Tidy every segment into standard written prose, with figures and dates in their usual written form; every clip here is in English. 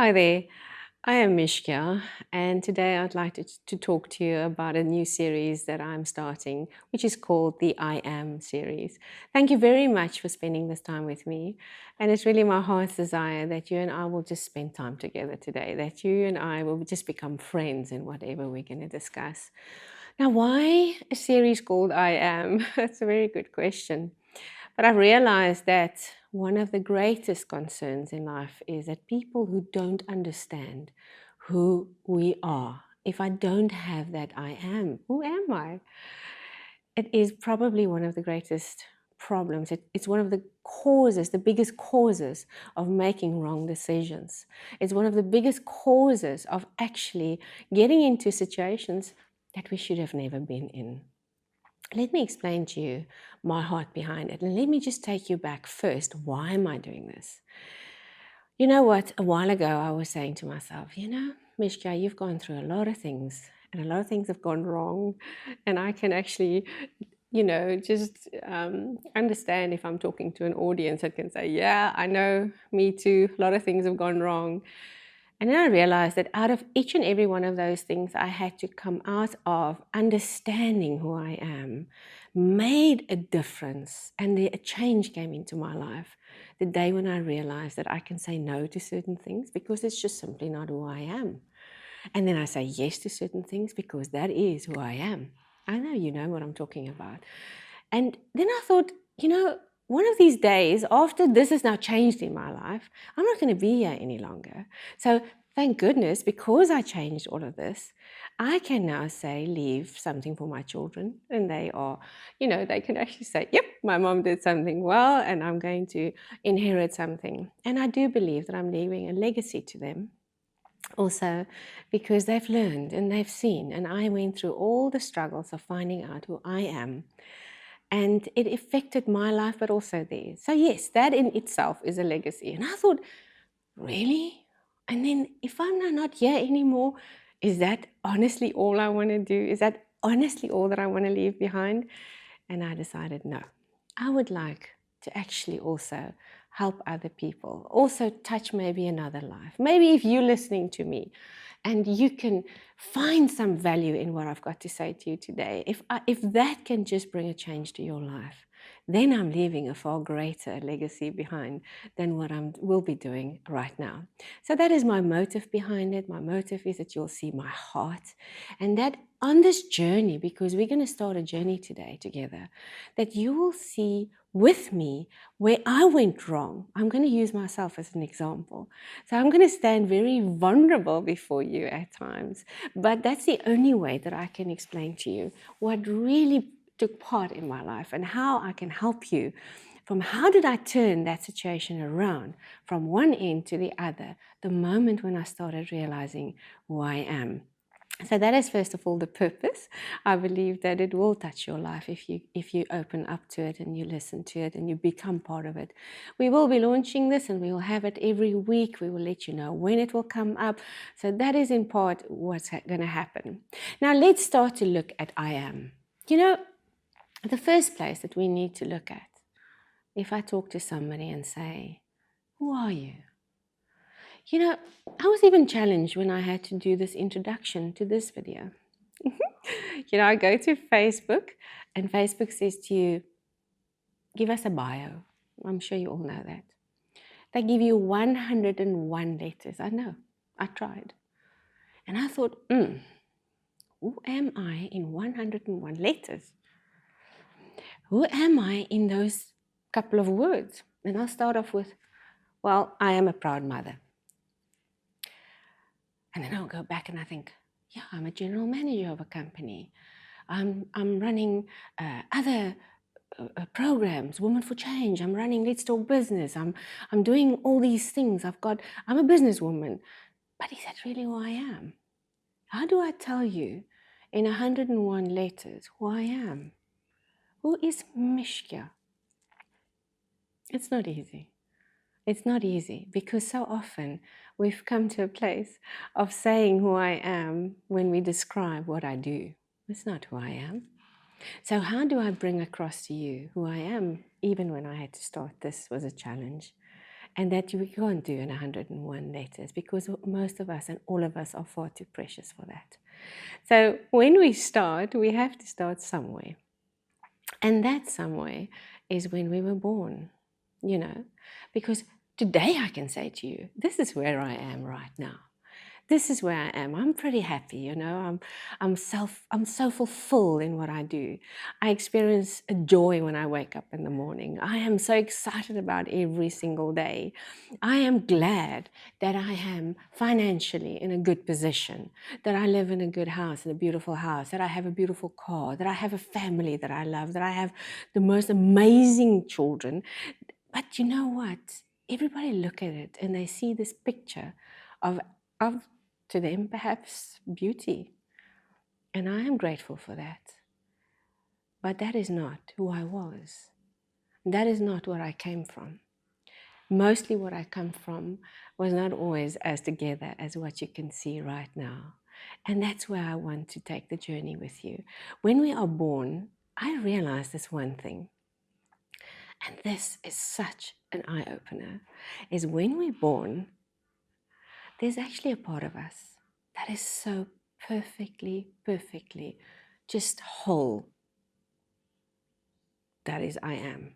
Hi there, I am Mishka, and today I'd like to talk to you about a new series that I'm starting, which is called the I Am series. Thank you very much for spending this time with me, and it's really my heart's desire that you and I will just spend time together today, that you and I will just become friends in whatever we're going to discuss. Now, why a series called I Am? That's a very good question. But I've realized that one of the greatest concerns in life is that people who don't understand who we are, if I don't have that I am, who am I? It is probably one of the greatest problems. It's one of the causes, the biggest causes of making wrong decisions. It's one of the biggest causes of actually getting into situations that we should have never been in. Let me explain to you my heart behind it. And let me just take you back first. Why am I doing this? You know what? A while ago, I was saying to myself, Mishka, you've gone through a lot of things, and a lot of things have gone wrong. And I can actually, just understand if I'm talking to an audience that can say, yeah, I know, me too. A lot of things have gone wrong. And then I realized that out of each and every one of those things, I had to come out of understanding who I am, made a difference, and a change came into my life. The day when I realized that I can say no to certain things because it's just simply not who I am. And then I say yes to certain things because that is who I am. I know you know what I'm talking about. And then I thought, one of these days, after this has now changed in my life, I'm not going to be here any longer. So thank goodness, because I changed all of this, I can now say, leave something for my children. And they are, they can actually say, yep, my mom did something well, and I'm going to inherit something. And I do believe that I'm leaving a legacy to them also because they've learned and they've seen. And I went through all the struggles of finding out who I am. And it affected my life, but also theirs. So, yes, that in itself is a legacy. And I thought, really? And then if I'm now not here anymore, is that honestly all I want to do? Is that honestly all that I want to leave behind? And I decided, no, I would like to actually also help other people, also touch maybe another life. Maybe if you're listening to me and you can find some value in what I've got to say to you today, if that can just bring a change to your life, then I'm leaving a far greater legacy behind than what I will be doing right now. So that is my motive behind it. My motive is that you'll see my heart, and that on this journey, because we're going to start a journey today together, that you will see with me where I went wrong. I'm going to use myself as an example. So I'm going to stand very vulnerable before you at times, but that's the only way that I can explain to you what really took part in my life and how I can help you from how did I turn that situation around from one end to the other the moment when I started realizing who I am. So that is first of all the purpose. I believe that it will touch your life if you open up to it and you listen to it and you become part of it. We will be launching this and we will have it every week. We will let you know when it will come up. So that is in part what's going to happen. Now let's start to look at I am. The first place that we need to look at, if I talk to somebody and say, who are you? I was even challenged when I had to do this introduction to this video. I go to Facebook and Facebook says to you, give us a bio. I'm sure you all know that. They give you 101 letters. I know, I tried. And I thought, who am I in 101 letters? Who am I in those couple of words? And I'll start off with, well, I am a proud mother. And then I'll go back and I think, yeah, I'm a general manager of a company. I'm running other programs, Women for Change. I'm running Let's Talk Business. I'm doing all these things. I'm a businesswoman. But is that really who I am? How do I tell you in 101 letters who I am? Who is Mishka? It's not easy. It's not easy because so often we've come to a place of saying who I am when we describe what I do. It's not who I am. So how do I bring across to you who I am? Even when I had to start, this was a challenge. and that we can't do in 101 letters, because most of us and all of us are far too precious for that. So when we start, we have to start somewhere. And that somewhere is when we were born, because today I can say to you, this is where I am right now. This is where I am. I'm pretty happy, I'm so fulfilled in what I do. I experience a joy when I wake up in the morning. I am so excited about every single day. I am glad that I am financially in a good position, that I live in a good house, in a beautiful house, that I have a beautiful car, that I have a family that I love, that I have the most amazing children. But you know what? Everybody look at it and they see this picture of to them perhaps beauty. And I am grateful for that. But that is not who I was. That is not where I came from. Mostly what I come from was not always as together as what you can see right now. And that's where I want to take the journey with you. When we are born, I realize this one thing, and this is such an eye-opener, is when we're born, there's actually a part of us that is so perfectly just whole. That is I am.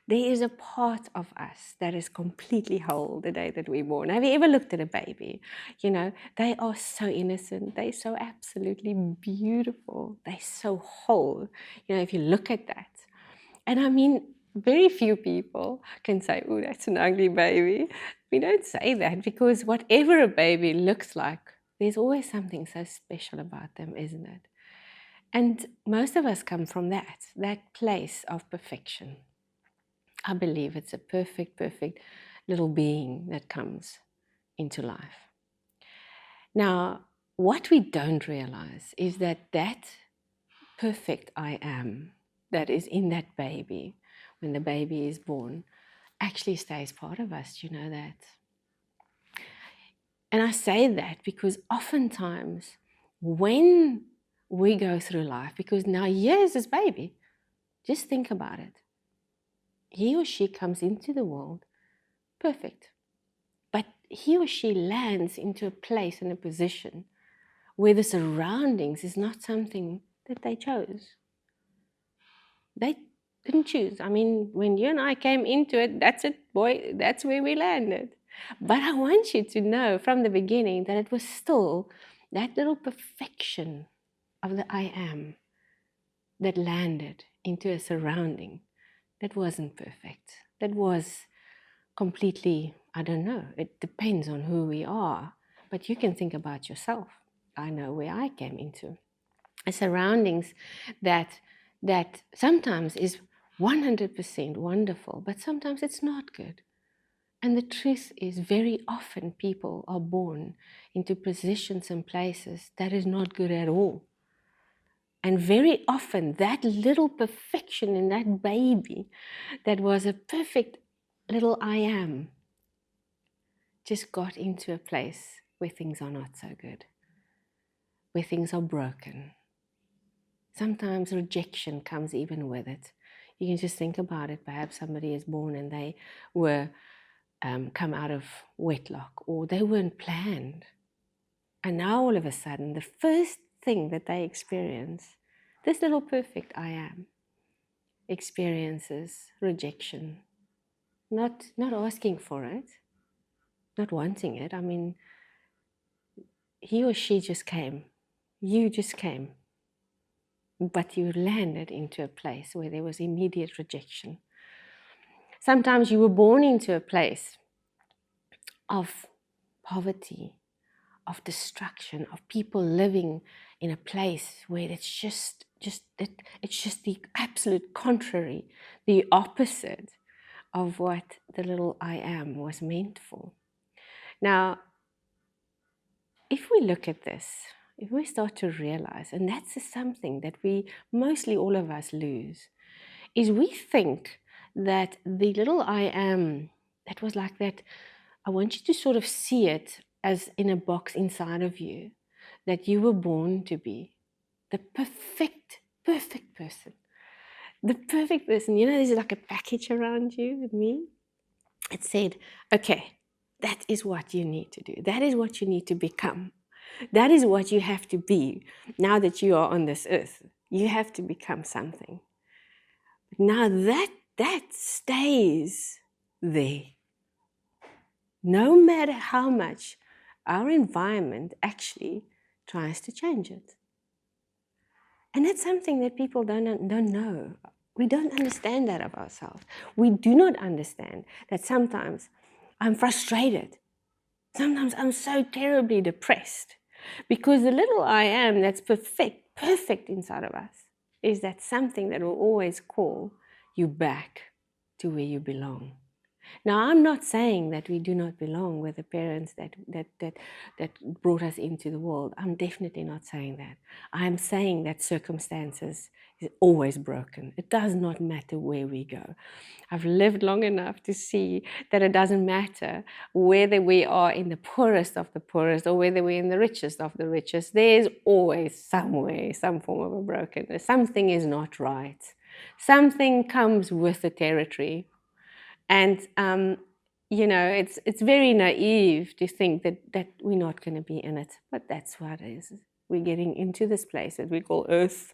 There is a part of us that is completely whole the day that we're born. Have you ever looked at a baby? They are so innocent. They're so absolutely beautiful. They're so whole. If you look at that. And I mean, very few people can say, oh, that's an ugly baby. We don't say that, because whatever a baby looks like, there's always something so special about them, isn't it? And most of us come from that place of perfection. I believe it's a perfect little being that comes into life. Now, what we don't realize is that perfect I am that is in that baby, when the baby is born, actually stays part of us. Do you know that? And I say that because oftentimes when we go through life, because now here's this baby, just think about it. He or she comes into the world perfect, but he or she lands into a place and a position where the surroundings is not something that they chose. They didn't choose. I mean, when you and I came into it, that's it, boy, that's where we landed. But I want you to know from the beginning that it was still that little perfection of the I am that landed into a surrounding that wasn't perfect, that was completely, I don't know, it depends on who we are. But you can think about yourself. I know where I came into. A surroundings that sometimes is 100% wonderful, but sometimes it's not good. And the truth is, very often people are born into positions and places that is not good at all. And very often that little perfection in that baby that was a perfect little I am just got into a place where things are not so good, where things are broken. Sometimes rejection comes even with it. You can just think about it. Perhaps somebody is born and they were come out of wedlock, or they weren't planned. And now all of a sudden, the first thing that they experience, this little perfect I am, experiences rejection. Not asking for it, not wanting it. I mean, he or she just came. You just came. But you landed into a place where there was immediate rejection. Sometimes you were born into a place of poverty, of destruction, of people living in a place where it's just the absolute contrary, the opposite of what the little I am was meant for. Now, if we look at this, if we start to realize, and that's something that we mostly all of us lose, is we think that the little I am that was like that, I want you to sort of see it as in a box inside of you, that you were born to be the perfect person. The perfect person. There's like a package around you and me. It said, okay, that is what you need to do. That is what you need to become. That is what you have to be now that you are on this earth. You have to become something. Now that stays there. No matter how much our environment actually tries to change it. And that's something that people don't know. We don't understand that of ourselves. We do not understand that sometimes I'm frustrated. Sometimes I'm so terribly depressed because the little I am that's perfect inside of us is that something that will always call you back to where you belong. Now, I'm not saying that we do not belong with the parents that brought us into the world. I'm definitely not saying that. I'm saying that circumstances is always broken. It does not matter where we go. I've lived long enough to see that it doesn't matter whether we are in the poorest of the poorest or whether we're in the richest of the richest. There's always somewhere some form of a brokenness. Something is not right. Something comes with the territory. And it's very naive to think that we're not going to be in it, but that's what it is. We're getting into this place that we call Earth,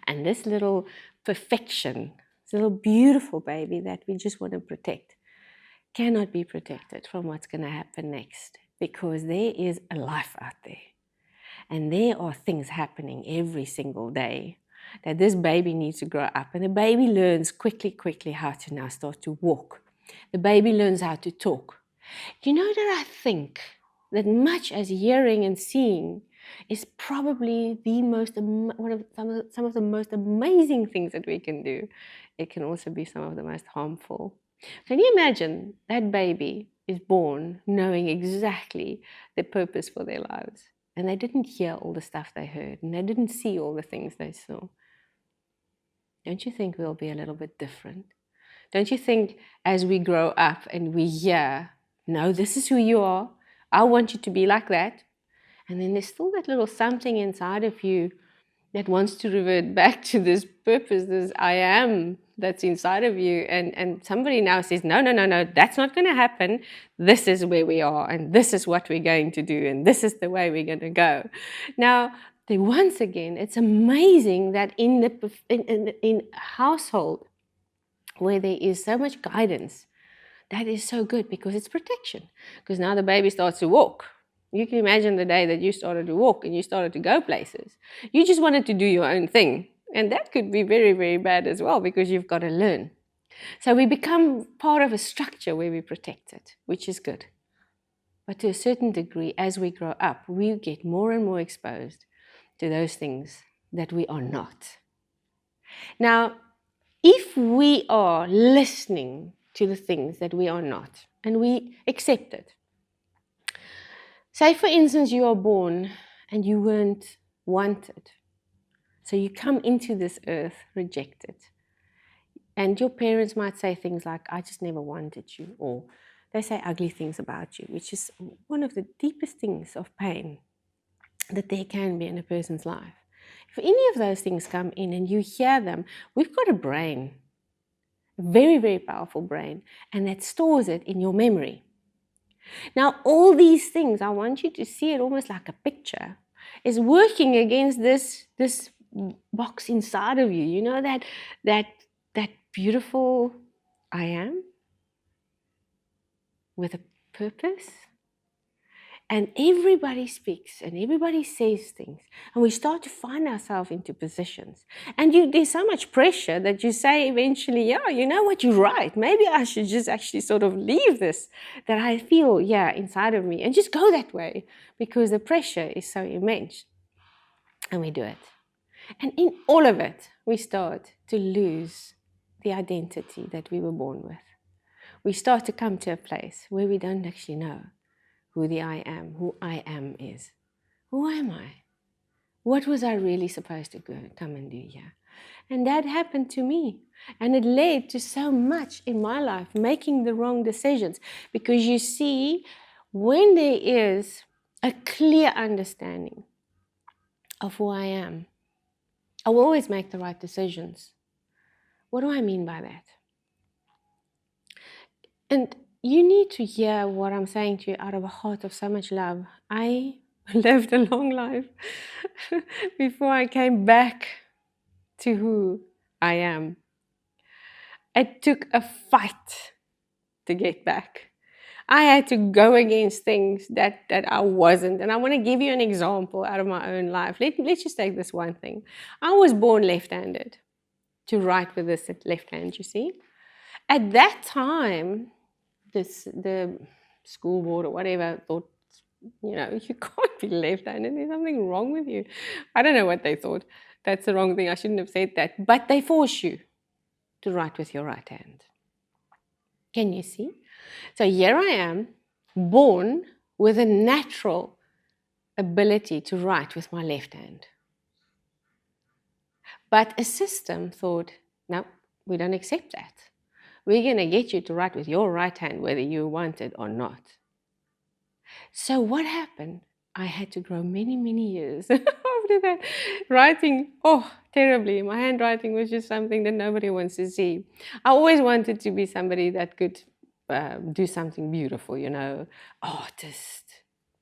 and this little perfection, this little beautiful baby that we just want to protect, cannot be protected from what's going to happen next, because there is a life out there, and there are things happening every single day that this baby needs to grow up. And the baby learns quickly how to now start to walk. The baby learns how to talk. You know that I think that much as hearing and seeing is probably the some of the most amazing things that we can do, it can also be some of the most harmful. Can you imagine that baby is born knowing exactly the purpose for their lives? And they didn't hear all the stuff they heard, and they didn't see all the things they saw. Don't you think we'll be a little bit different? Don't you think as we grow up and we hear, no, this is who you are, I want you to be like that, and then there's still that little something inside of you that wants to revert back to this purpose, this I am that's inside of you. And somebody now says, no, that's not going to happen. This is where we are, and this is what we're going to do, and this is the way we're going to go. Now, once again, it's amazing that in a household where there is so much guidance, that is so good because it's protection. Because now the baby starts to walk. You can imagine the day that you started to walk and you started to go places. You just wanted to do your own thing. And that could be very, very bad as well because you've got to learn. So we become part of a structure where we protect it, which is good. But to a certain degree, as we grow up, we get more and more exposed to those things that we are not. Now, if we are listening to the things that we are not and we accept it, say for instance you are born and you weren't wanted, so you come into this earth rejected, and your parents might say things like, I just never wanted you, or they say ugly things about you, which is one of the deepest things of pain that there can be in a person's life. If any of those things come in and you hear them, we've got a brain, a very, very powerful brain, and that stores it in your memory. Now, all these things, I want you to see it almost like a picture, is working against this box inside of you. You know that beautiful I am with a purpose? And everybody speaks and everybody says things, and we start to find ourselves into positions. And there's so much pressure that you say eventually, yeah, you know what, you're right. Maybe I should just actually sort of leave this that I feel, inside of me, and just go that way because the pressure is so immense. And we do it. And in all of it, we start to lose the identity that we were born with. We start to come to a place where we don't actually know who I am is. Who am I? What was I really supposed to come and do here? And that happened to me. And it led to so much in my life, making the wrong decisions. Because you see, when there is a clear understanding of who I am, I will always make the right decisions. What do I mean by that? And you need to hear what I'm saying to you out of a heart of so much love. I lived a long life before I came back to who I am. It took a fight to get back. I had to go against things that I wasn't. And I want to give you an example out of my own life. Let's just take this one thing. I was born left-handed, to write with this left hand, you see. At that time, the school board or whatever thought, you can't be left-handed. There's something wrong with you. I don't know what they thought. That's the wrong thing. I shouldn't have said that. But they force you to write with your right hand. Can you see? So here I am, born with a natural ability to write with my left hand. But a system thought, no, we don't accept that. We're going to get you to write with your right hand whether you want it or not. So what happened? I had to grow many, many years after that. Writing, terribly. My handwriting was just something that nobody wants to see. I always wanted to be somebody that could do something beautiful, artist.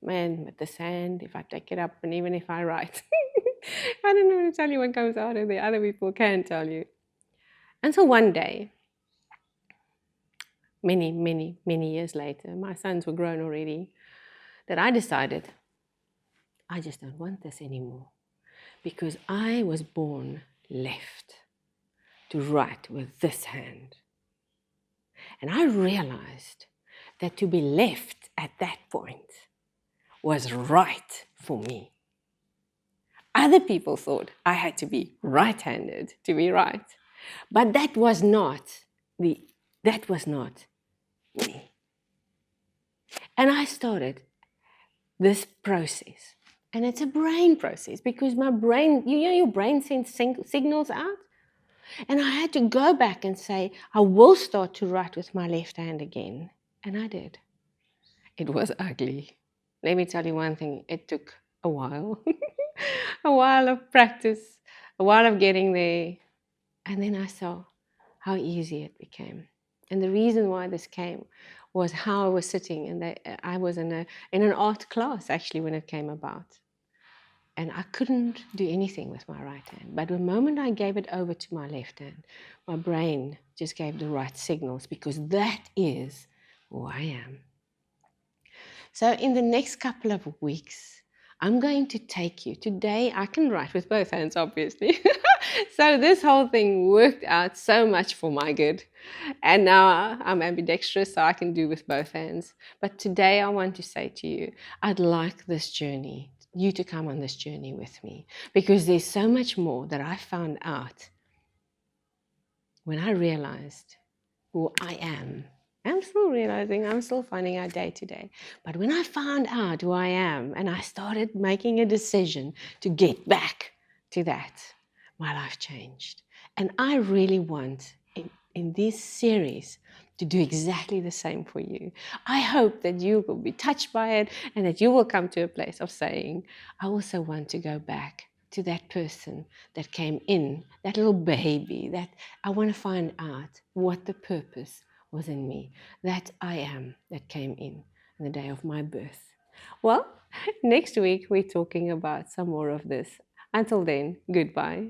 Man, with this hand, if I take it up and even if I write, I don't know how to tell you what comes out of there. Other people can tell you. Until one day, many, many, many years later, my sons were grown already, that I decided I just don't want this anymore because I was born left to write with this hand. And I realized that to be left at that point was right for me. Other people thought I had to be right-handed to be right, but that was not me. And I started this process. And it's a brain process because my brain, your brain sends signals out. And I had to go back and say, I will start to write with my left hand again. And I did. It was ugly. Let me tell you one thing, it took a while. A while of practice, a while of getting there. And then I saw how easy it became. And the reason why this came was how I was sitting, and I was in an art class actually when it came about. And I couldn't do anything with my right hand. But the moment I gave it over to my left hand, my brain just gave the right signals because that is who I am. So in the next couple of weeks, I'm going to take you. Today, I can write with both hands, obviously. So this whole thing worked out so much for my good. And now I'm ambidextrous, so I can do with both hands. But today I want to say to you, I'd like this journey, you to come on this journey with me, because there's so much more that I found out when I realized who I am. I'm still realizing, I'm still finding out day to day. But when I found out who I am and I started making a decision to get back to that, my life changed. And I really want in this series to do exactly the same for you. I hope that you will be touched by it and that you will come to a place of saying, I also want to go back to that person that came in, that little baby, that I want to find out what the purpose was in me, that I am that came in the day of my birth. Well, next week we're talking about some more of this. Until then, goodbye.